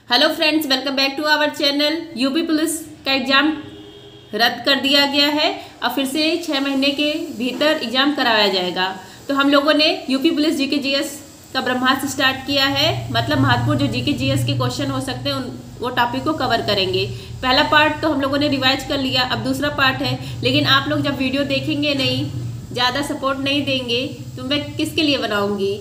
Hello friends, welcome back to our channel. UP police का exam रद्द कर दिया गया है। अब फिर से 6 महीने के भीतर एग्ज़ाम कराया जाएगा। तो हम लोगों ने यूपी पुलिस जीके जीएस का ब्रह्मास्त्र स्टार्ट किया है। मतलब महत्वपूर्ण जो जीके जीएस के क्वेश्चन हो सकते हैं वो टॉपिक को कवर करेंगे। पहला पार्ट तो हम लोगों ने रिवाइज कर लिया, अब दूसरा पार्ट है। लेकिन आप लोग जब वीडियो देखेंगे नहीं, ज़्यादा सपोर्ट नहीं देंगे तो मैं किसके लिए बनाऊँगी।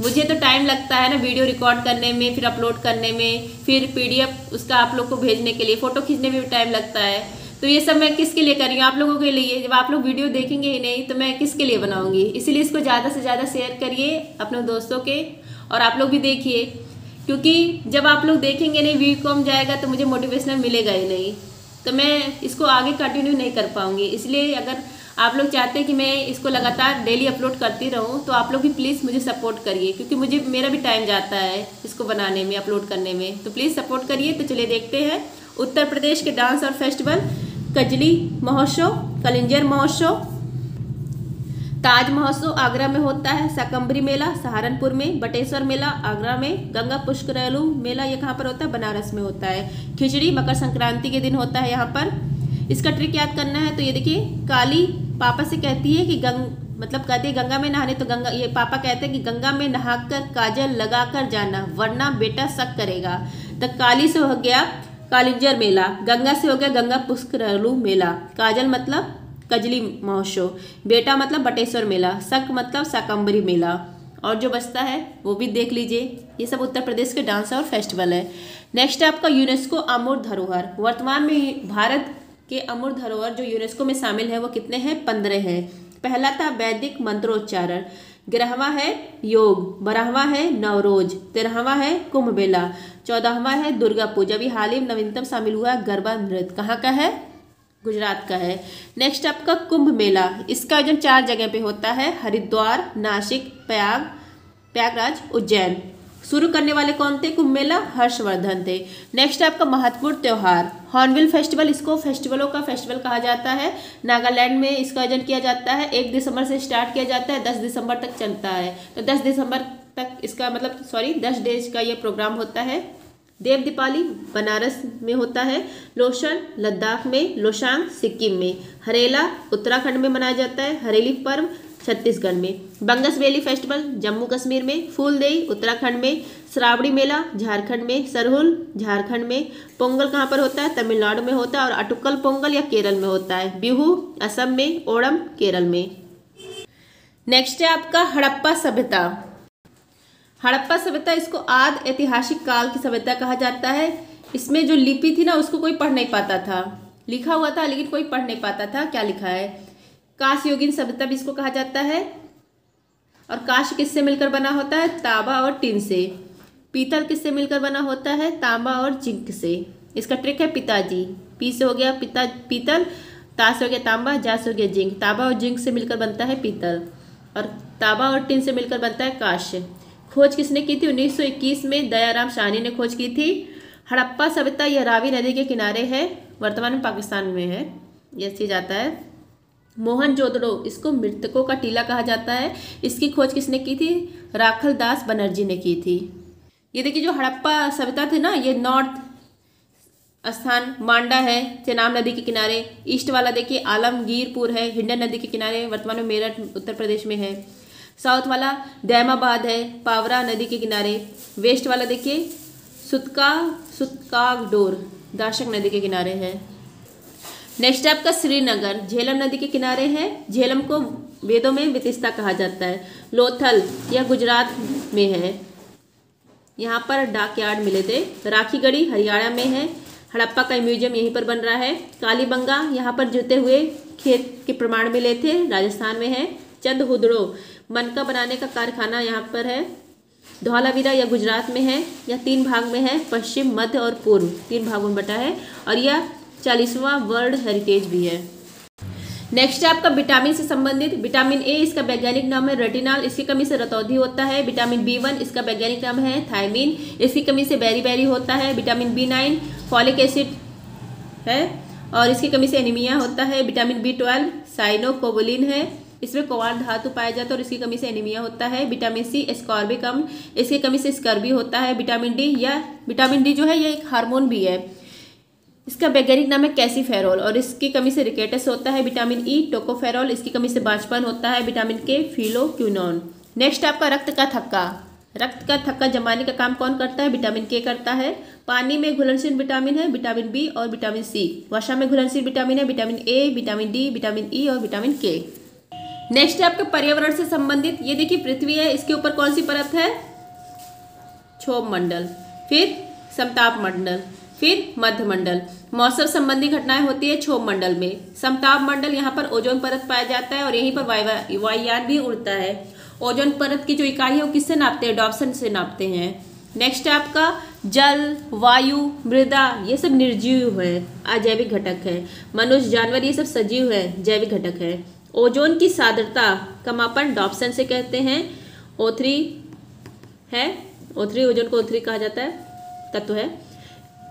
मुझे तो टाइम लगता है ना वीडियो रिकॉर्ड करने में, फिर अपलोड करने में, फिर पीडीएफ उसका आप लोग को भेजने के लिए, फ़ोटो खींचने में भी टाइम लगता है। तो ये सब मैं किसके लिए कर रही हूँ? आप लोगों के लिए। जब आप लोग वीडियो देखेंगे ही नहीं तो मैं किसके लिए बनाऊँगी। इसीलिए इसको ज़्यादा से ज़्यादा शेयर करिए अपने दोस्तों के, और आप लोग भी देखिए, क्योंकि जब आप लोग देखेंगे नहीं, व्यू कम जाएगा तो मुझे मोटिवेशनल मिलेगा ही नहीं, तो मैं इसको आगे कंटिन्यू नहीं कर पाऊँगी। इसलिए अगर आप लोग चाहते हैं कि मैं इसको लगातार डेली अपलोड करती रहूं तो आप लोग भी प्लीज़ मुझे सपोर्ट करिए, क्योंकि मेरा भी टाइम जाता है इसको बनाने में, अपलोड करने में। तो प्लीज़ सपोर्ट करिए। तो चलिए देखते हैं उत्तर प्रदेश के डांस और फेस्टिवल। कजली महोत्सव, कलिंजर महोत्सव, ताज महोत्सव आगरा में होता है, शाकंभरी मेला सहारनपुर में, बटेश्वर मेला आगरा में, गंगा पुष्करलू मेला ये कहाँ पर होता है? बनारस में होता है। खिचड़ी मकर संक्रांति के दिन होता है यहाँ पर। इसका ट्रिक याद करना है। तो ये देखिए, काली पापा से कहती है कि मतलब कहती है गंगा में नहाने, तो गंगा, ये पापा कहते हैं कि गंगा में नहाकर काजल लगाकर जाना वरना बेटा शक करेगा। तो काली से हो गया कालिंजर मेला, गंगा से हो गया गंगा पुष्करलू मेला, काजल मतलब कजली महोत्सव, बेटा मतलब बटेश्वर मेला, शक मतलब शाकंभरी मेला, और जो बचता है वो भी देख लीजिए। ये सब उत्तर प्रदेश के डांस और फेस्टिवल है। नेक्स्ट है आपका यूनेस्को अमूर्त धरोहर। वर्तमान में भारत के अमूर्त धरोहर जो यूनेस्को में शामिल है वो कितने हैं? 15 हैं। पहला था वैदिक मंत्रोच्चारण, 11वां है योग, 12वां है नवरोज, 13वां है कुंभ मेला, 14वां है दुर्गा पूजा। अभी हाल ही में नवीनतम शामिल हुआ है गरबा नृत्य। कहाँ का है? गुजरात का है। नेक्स्ट आपका कुंभ मेला। इसका आयोजन 4 जगह पे होता है, हरिद्वार, नासिक, प्रयागराज, उज्जैन। शुरू करने वाले कौन थे? कुंभ मेला हर्षवर्धन थे। नेक्स्ट आपका महत्वपूर्ण त्यौहार हॉर्नबिल फेस्टिवल। इसको फेस्टिवलों का फेस्टिवल कहा जाता है। नागालैंड में इसका आयोजन किया जाता है। 1 दिसंबर से स्टार्ट किया जाता है, 10 दिसंबर तक चलता है। तो 10 दिसंबर तक इसका मतलब 10 डेज का ये प्रोग्राम होता है। देव दीपावली बनारस में होता है, लोशर लद्दाख में, लोशांग सिक्किम में, हरेला उत्तराखंड में मनाया जाता है, हरेली पर्व छत्तीसगढ़ में, बंगस वैली फेस्टिवल जम्मू कश्मीर में, फूलदेई उत्तराखंड में, श्रावणी मेला झारखंड में, सरहुल झारखंड में, पोंगल कहाँ पर होता है? तमिलनाडु में होता है, और अटुक्कल पोंगल या केरल में होता है, बिहू असम में, ओणम केरल में। नेक्स्ट है आपका हड़प्पा सभ्यता। हड़प्पा सभ्यता, इसको आदि ऐतिहासिक काल की सभ्यता कहा जाता है। इसमें जो लिपि थी ना, उसको कोई पढ़ नहीं पाता था। लिखा हुआ था लेकिन कोई पढ़ नहीं पाता था क्या लिखा है। काश योगिन सभ्यता भी इसको कहा जाता है। और काश किससे मिलकर बना होता है? तांबा और टिन से। पीतल किससे मिलकर बना होता है? तांबा और जिंक से। इसका ट्रिक है पिताजी। पी से हो गया पीतल, ता से हो गया तांबा, जा से हो गया जिंक। तांबा और जिंक से मिलकर बनता है पीतल, और तांबा और टिन से मिलकर बनता है कांस्य। खोज किसने की थी? 1921 में दयाराम साहनी ने खोज की थी। हड़प्पा सभ्यता यह रावी नदी के किनारे है, वर्तमान में पाकिस्तान में है, यह चीज आता है। मोहनजोदड़ो, इसको मृतकों का टीला कहा जाता है। इसकी खोज किसने की थी? राखल दास बनर्जी ने की थी। ये देखिए, जो हड़प्पा सभ्यता थी ना, ये नॉर्थ स्थान मांडा है, चेनाब नदी के किनारे। ईस्ट वाला देखिए आलमगीरपुर है, हिंडन नदी के किनारे, वर्तमान में मेरठ उत्तर प्रदेश में है। साउथ वाला दैमाबाद है, पावरा नदी के किनारे। वेस्ट वाला देखिए सुतकागडोर, दाशक नदी के किनारे है। नेक्स्ट आपका श्रीनगर, झेलम नदी के किनारे है। झेलम को वेदों में वितिस्ता कहा जाता है। लोथल यह गुजरात में है, यहाँ पर डाकयार्ड मिले थे। राखीगढ़ी हरियाणा में है। हड़प्पा का म्यूजियम यहीं पर बन रहा है। कालीबंगा यहाँ पर जुते हुए खेत के प्रमाण मिले थे, राजस्थान में है। चंदहुदड़ो मनका बनाने का कारखाना यहाँ पर है। धौलावीरा यह गुजरात में है। यह 3 भाग में है, पश्चिम, मध्य और पूर्व, 3 भागों में बटा है, और यह 40वां वर्ल्ड हेरिटेज भी है। नेक्स्ट है आपका विटामिन से संबंधित। विटामिन ए, इसका वैज्ञानिक नाम है रेटिनॉल, इसकी कमी से रतौंधी होता है। विटामिन B1, इसका वैज्ञानिक नाम है थायमीन, इसकी कमी से बेरी होता है। विटामिन B9 फॉलिक एसिड है, और इसकी कमी से एनीमिया होता है। विटामिन B12 साइनोकोबुलिन है, इसमें कोबाल्ट धातु पाया जाता है और इसकी कमी से एनीमिया होता है। विटामिन सी स्कॉर्बिकम, इसकी कमी से स्कर्वी होता है। विटामिन डी जो है ये एक हार्मोन भी है, इसका वैज्ञानिक नाम है कैसीफेरॉल और इसकी कमी से रिकेटस होता है। विटामिन ई टोकोफेरॉल, इसकी कमी से बांझपन होता है। विटामिन के फिलोक्विनोन। नेक्स्ट आपका रक्त का थक्का जमाने का काम कौन करता है? विटामिन के करता है। पानी में घुलनशील विटामिन है विटामिन बी और विटामिन सी। वसा में घुलनशील विटामिन है vitamin A, vitamin D, vitamin E और विटामिन के। नेक्स्ट है आपका पर्यावरण से संबंधित, ये देखिए पृथ्वी है, इसके ऊपर कौन सी परत है? क्षोभ मंडल, फिर समताप मंडल, फिर मध्य मंडल। मौसम संबंधी घटनाएं होती है क्षोभ मंडल में। समताप मंडल, यहाँ पर ओजोन परत पाया जाता है और यहीं पर वायुयान भी उड़ता है। ओजोन परत की जो इकाई है वो किससे नापते हैं? डॉप्सन से नापते हैं। नेक्स्ट है आपका जल, वायु, मृदा, ये सब निर्जीव है, अजैविक घटक है। मनुष्य, जानवर, ये सब सजीव है, जैविक घटक है। ओजोन की सांद्रता का मापन डॉप्सन से कहते हैं। O3 है, O3 ओजोन को O3 कहा जाता है, तत्व है।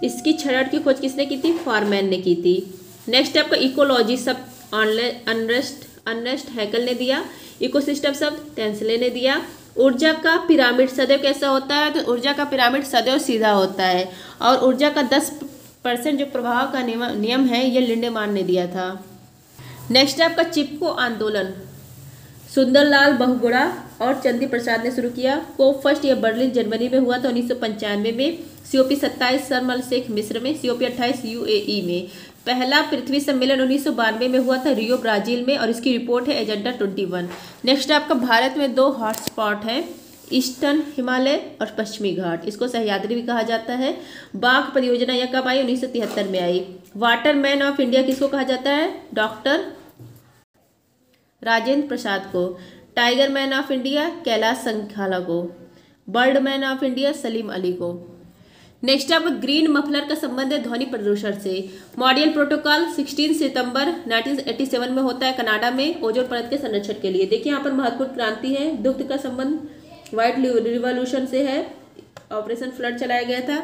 इसकी क्षरण की खोज किसने की थी? फॉरमैन ने की थी। नेक्स्ट आपका इकोलॉजी शब्द अर्नेस्ट हैकल ने दिया। इकोसिस्टम शब्द टेंसले ने दिया। ऊर्जा का पिरामिड सदैव कैसा होता है? तो ऊर्जा का पिरामिड सदैव सीधा होता है और ऊर्जा का 10% जो प्रभाव का नियम है ये लिंडेमान ने दिया था। नेक्स्ट आपका चिपको आंदोलन सुंदरलाल बहुगुणा और चंदी प्रसाद ने शुरू किया। कोप फर्स्ट ये बर्लिन जर्मनी में हुआ था 1995 में। COP 27 शर्म अल शेख मिस्र में। COP 28 UAE में। पहला पृथ्वी सम्मेलन 1992 में हुआ था रियो ब्राजील में और इसकी रिपोर्ट है एजेंडा 21। नेक्स्ट आपका भारत में 2 हॉटस्पॉट है, ईस्टर्न हिमालय और पश्चिमी घाट, इसको सह्याद्री भी कहा जाता है। बाघ परियोजना यह कब आई? 1973 में आई। वाटर मैन ऑफ इंडिया किसको कहा जाता है? डॉक्टर राजेंद्र प्रसाद को। Tiger man of India Kailash Sankhala को। Bird man of India Salim Ali को। नेक्स्ट आपका ग्रीन मफलर का संबंध है ध्वनि प्रदूषण से। मॉन्ट्रियल प्रोटोकॉल 16 सितंबर 1987 में होता है कनाडा में ओजोन परत के संरक्षण के लिए। देखिए यहाँ पर महत्वपूर्ण क्रांति है। दुग्ध का संबंध व्हाइट रिवॉल्यूशन से है। ऑपरेशन फ्लड चलाया गया था,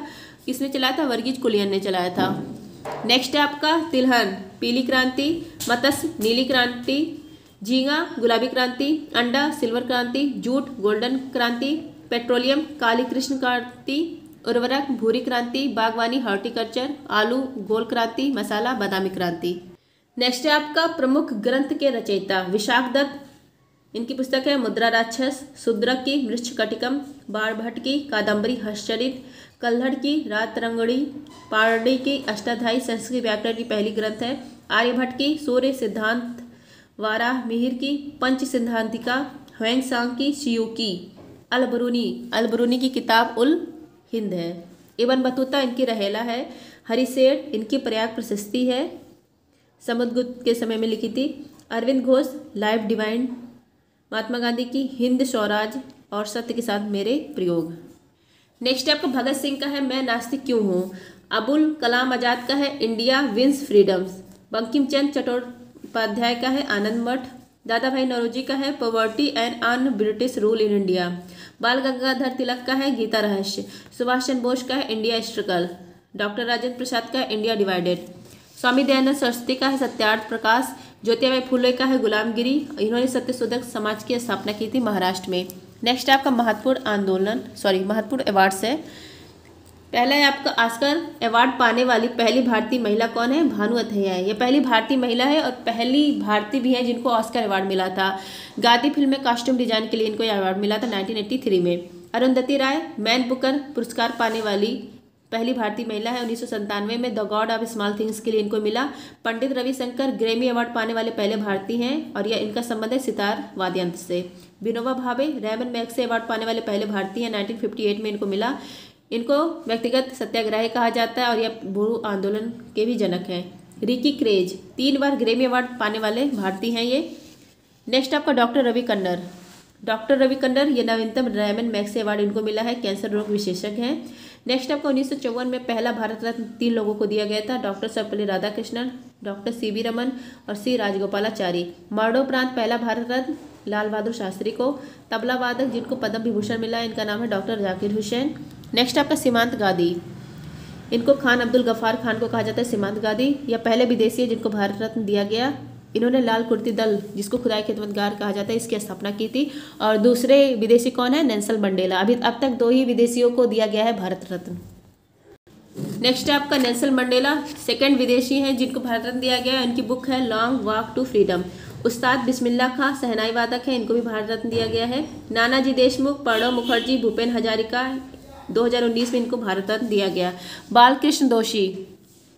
किसने चलाया था? वर्गीज कुलियन ने चलाया था। नेक्स्ट है आपका तिलहन पीली क्रांति, मत्स्य नीली क्रांति, झींगा गुलाबी क्रांति, अंडा सिल्वर क्रांति, जूट गोल्डन क्रांति, पेट्रोलियम काली कृष्ण क्रांति, उर्वरक भूरी क्रांति, बागवानी हॉर्टिकल्चर, आलू गोल क्रांति, मसाला बादामी क्रांति। नेक्स्ट है आपका प्रमुख ग्रंथ के रचयिता विशाख दत्त, इनकी पुस्तक है मुद्रा राक्षस, शूद्रक की मृच्छकटिकम, बाणभट्ट की कादम्बरी हर्षचरित, कल्हड़ की रातरंगड़ी, पारडी की अष्टाध्यायी संस्कृत व्याकरण की पहली ग्रंथ है, आर्यभट्ट की सूर्य सिद्धांत, वाराह मिहिर की पंच सिद्धांतिका, ह्वेंगसांग की शियुकी, अलबरूनी की किताब उल हिंद है। इब्न बतूता इनकी रहेला है। हरिसेठ इनकी प्रयाग प्रशस्ति है, समुद्रगुप्त के समय में लिखी थी। अरविंद घोष लाइफ डिवाइन, महात्मा गांधी की हिंद स्वराज और सत्य के साथ मेरे प्रयोग। नेक्स्ट आपका भगत सिंह का है मैं नास्तिक क्यों हूँ। अबुल कलाम आजाद का है India wins freedoms. Bankim Chandra Chattopadhyay का है आनंद मठ। दादा भाई नौरोजी का है poverty and un British rule in India. बाल गंगाधर तिलक का है गीता रहस्य। सुभाष चंद्र बोस का है इंडिया स्ट्रगल। डॉक्टर राजेंद्र प्रसाद का है इंडिया डिवाइडेड। स्वामी दयानंद सरस्वती का है सत्यार्थ प्रकाश। ज्योतिबा फुले का है गुलामगिरी। इन्होंने सत्यशोधक समाज की स्थापना की थी महाराष्ट्र में। नेक्स्ट आपका महत्वपूर्ण अवार्ड्स है। पहला है आपका ऑस्कर अवार्ड पाने वाली पहली भारतीय महिला कौन है? भानु अथैया है। ये पहली भारतीय महिला है और पहली भारतीय भी है जिनको ऑस्कर अवार्ड मिला था। गाती फिल्म में कॉस्ट्यूम डिजाइन के लिए इनको यह अवार्ड मिला था 1983 में। अरुंधति राय मैन बुकर पुरस्कार पाने वाली पहली भारतीय महिला है। 1997 में the God of small things के लिए इनको मिला। पंडित रविशंकर ग्रैमी अवार्ड पाने वाले पहले भारतीय हैं और यह इनका संबंध है सितार वाद्ययंत्र से। Vinoba Bhave Ramon Magsaysay award पाने वाले पहले भारतीय हैं। 1958 में इनको मिला। इनको व्यक्तिगत सत्याग्रही कहा जाता है और यह बोरो आंदोलन के भी जनक हैं। रिकी क्रेज 3 बार ग्रैमी अवार्ड पाने वाले भारतीय हैं ये। नेक्स्ट आपका डॉक्टर रवि कन्नर ये नवीनतम रेमन मैग्सेसे अवार्ड इनको मिला है, कैंसर रोग विशेषज्ञ हैं। नेक्स्ट आपको 1954 में पहला भारत रत्न 3 लोगों को दिया गया था, doctor Sarvepalli Radhakrishnan, doctor CV Raman और C राजगोपालाचारी। मरणोपरांत पहला भारत रत्न लाल बहादुर शास्त्री को। तबला वादक जिनको पद्म विभूषण मिला है इनका नाम है डॉक्टर जाकिर हुसैन। नेक्स्ट आपका सीमांत गादी, इनको खान अब्दुल गफ्फार खान को कहा जाता है सीमांत गादी। यह पहले विदेशी है जिनको भारत रत्न दिया गया। इन्होंने लाल कुर्ती दल, जिसको खुदाई खिदमतगार कहा जाता है, इसकी स्थापना की थी। और दूसरे विदेशी कौन है? Nelson Mandela. अब तक 2 ही विदेशियों को दिया गया है भारत रत्न। नेक्स्ट है आपका नेल्सन मंडेला, सेकंड विदेशी हैं जिनको भारत रत्न दिया गया है। उनकी बुक है लॉन्ग वॉक टू फ्रीडम। उस्ताद बिस्मिल्लाह खां शहनाई वादक है, इनको भी भारत रत्न दिया गया है। नानाजी देशमुख, प्रणब मुखर्जी, भूपेन हजारिका, 2019 में इनको भारत रत्न दिया गया। बालकृष्ण दोषी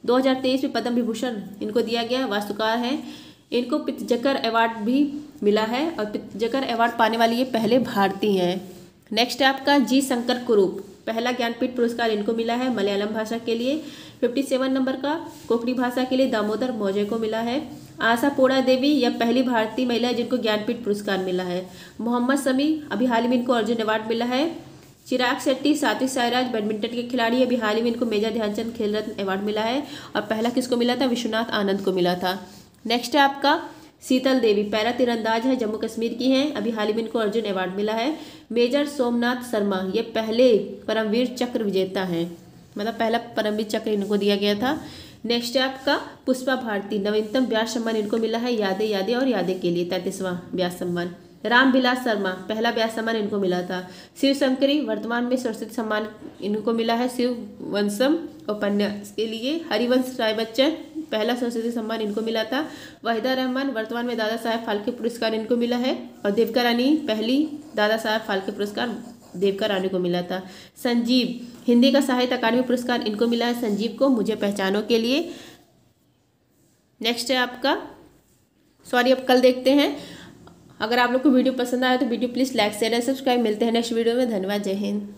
2023 में पद्म विभूषण इनको दिया गया, वास्तुकार हैं। इनको पित्जकर अवार्ड भी मिला है और पित्जकर अवार्ड पाने वाली ये पहले भारतीय हैं। नेक्स्ट है आपका जी शंकर कुरूप, पहला ज्ञानपीठ पुरस्कार इनको मिला है मलयालम भाषा के लिए। 57 नंबर का कोंकणी भाषा के लिए दामोदर मौजे को मिला है। आशा पोड़ा देवी यह पहली भारतीय महिला है जिनको ज्ञानपीठ पुरस्कार मिला है। मोहम्मद शमी, अभी हाल ही में इनको अर्जुन अवार्ड मिला है। चिराग शेट्टी, सात्विक साईराज बैडमिंटन के खिलाड़ी, अभी हाल ही में इनको मेजर ध्यानचंद खेल रत्न अवार्ड मिला है। और पहला किसको मिला था? विश्वनाथ आनंद को मिला था। नेक्स्ट है आपका शीतल देवी, पैरा तीरंदाज है, जम्मू कश्मीर की हैं, अभी हाल ही में इनको अर्जुन अवार्ड मिला है। मेजर सोमनाथ शर्मा ये पहले परमवीर चक्र विजेता हैं, मतलब पहला परमवीर चक्र इनको दिया गया था। नेक्स्ट है आपका पुष्पा भारती, नवीनतम व्यास सम्मान इनको मिला है यादें यादें और यादें के लिए, 33वां व्यास सम्मान। रामविलास शर्मा, पहला व्यास सम्मान इनको मिला था। शिव शंकरी, वर्तमान में सरस्वती सम्मान इनको मिला है शिव वंशम उपन्यास के लिए। हरिवंश राय बच्चन, पहला सरस्वती सम्मान इनको मिला था। वाहिदा रहमान, वर्तमान में दादा साहेब फाल्के पुरस्कार इनको मिला है। और देविका रानी, पहली दादा साहेब फाल्के पुरस्कार देविका रानी को मिला था। संजीव, हिंदी का साहित्य अकादमी पुरस्कार इनको मिला है संजीव को, मुझे पहचानों के लिए। नेक्स्ट है आपका अब कल देखते हैं। अगर आप लोग को वीडियो पसंद आया तो video please like share and subscribe. मिलते हैं नेक्स्ट वीडियो में। धन्यवाद, जय हिंद।